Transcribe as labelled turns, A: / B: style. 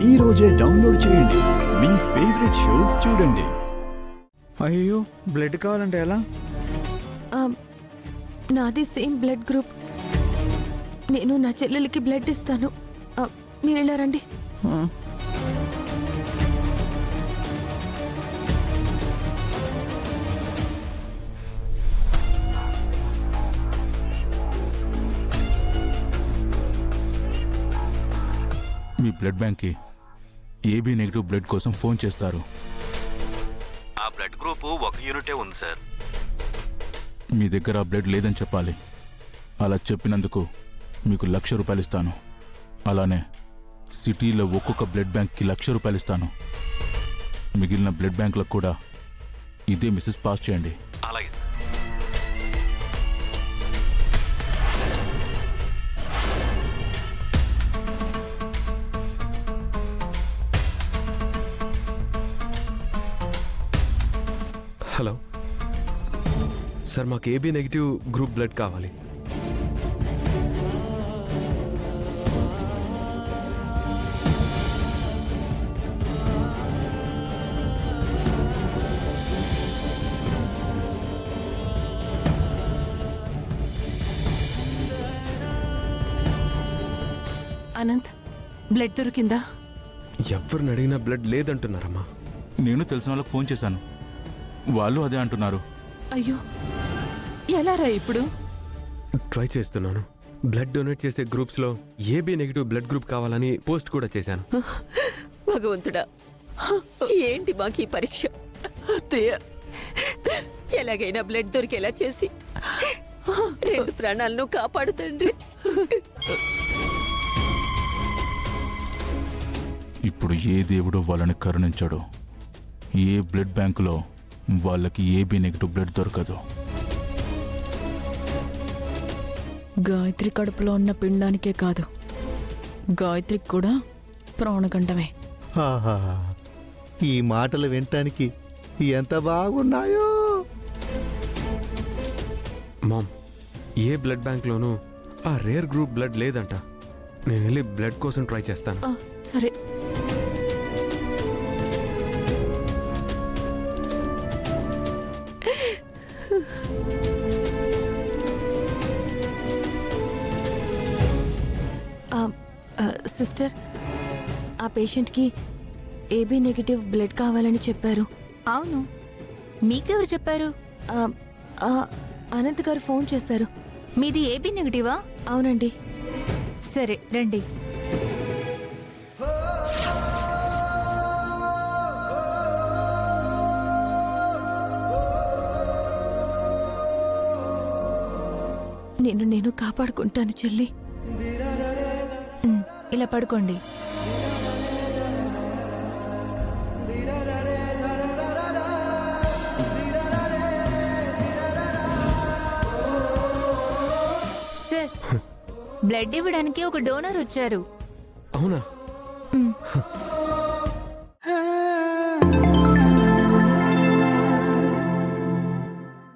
A: ఈ రోజే డౌన్లోడ్ చేయండి. మీ ఫేవరెట్ షోస్ చూడండి.
B: అయ్యో, బ్లడ్ కావాలంటే ఎలా?
C: నాది సేమ్ బ్లడ్ గ్రూప్. నేను నా చెల్లెలకి బ్లడ్ ఇస్తాను. మీరు ఇలా రండి.
D: మీ బ్లడ్ బ్యాంక్కి ఏబీ నెగిటివ్ బ్లడ్ కోసం ఫోన్ చేస్తారు.
E: ఆ బ్లడ్ గ్రూప్ ఒక యూనిటే ఉంది సార్.
D: మీ దగ్గర ఆ బ్లడ్ లేదని చెప్పాలి. అలా చెప్పినందుకు మీకు ₹1,00,000 ఇస్తాను. అలానే సిటీలో ఒక్కొక్క బ్లడ్ బ్యాంక్కి ₹1,00,000 ఇస్తాను. మిగిలిన బ్లడ్ బ్యాంకులకు కూడా ఇదే మెసేజ్ పాస్ చేయండి.
E: అలాగే సార్.
F: హలో సార్, మాకు ఏబీ నెగిటివ్ గ్రూప్ బ్లడ్ కావాలి.
G: అనంత్, బ్లడ్ దొరికిందా?
F: ఎవరిని అడిగినా బ్లడ్ లేదంటున్నారమ్మా.
D: నేను తెలిసిన వాళ్ళకి ఫోన్ చేశాను, వాళ్ళు అదే అంటున్నారు.
G: అయ్యో, ఎలారా ఇప్పుడు?
F: ట్రై చేస్తున్నాను. బ్లడ్ డొనేట్ చేసే గ్రూప్స్లో ఏబీ నెగిటివ్ బ్లడ్ గ్రూప్ కావాలని పోస్ట్ కూడా చేశాను.
H: భగవంతుడా, ఏంటి మాకు ఈ పరీక్ష? ఎలాగైనా బ్లడ్ దొరికేలా చేసి 2 ప్రాణాలను కాపాడు తండ్రి.
D: ఇప్పుడు ఏ దేవుడు వాళ్ళని కరుణించడు. ఏ బ్లడ్ బ్యాంకులో వాళ్ళకి ఏబీ నెగిటివ్ బ్లడ్ దొరకదు.
G: గాయత్రి కడుపులో ఉన్న పిండానికే కాదు, గాయత్రికి కూడా ప్రాణగండమే.
I: ఆహా, ఈ మాటలు వినటానికి ఎంత బాగున్నాయో.
F: మామ్, ఏ బ్లడ్ బ్యాంక్లోనూ ఆ రేర్ గ్రూప్ బ్లడ్ లేదంట. నేను వెళ్ళి బ్లడ్ కోసం ట్రై చేస్తాను.
G: సరే.
C: సిస్టర్, ఆ పేషెంట్కి ఏబీ నెగిటివ్ బ్లడ్ కావాలని చెప్పారు.
J: అవును, మీకెవరు చెప్పారు?
C: అనంత్ గారు ఫోన్ చేశారు.
J: మీది ఏబీ నెగిటివా?
C: అవునండి.
J: సరే రండి.
C: నేను కాపాడుకుంటాను చెల్లి.
J: ఇలా పడుకోండి. సార్, బ్లడ్ ఇవ్వడానికి ఒక డోనర్ వచ్చారు.
F: అవునా?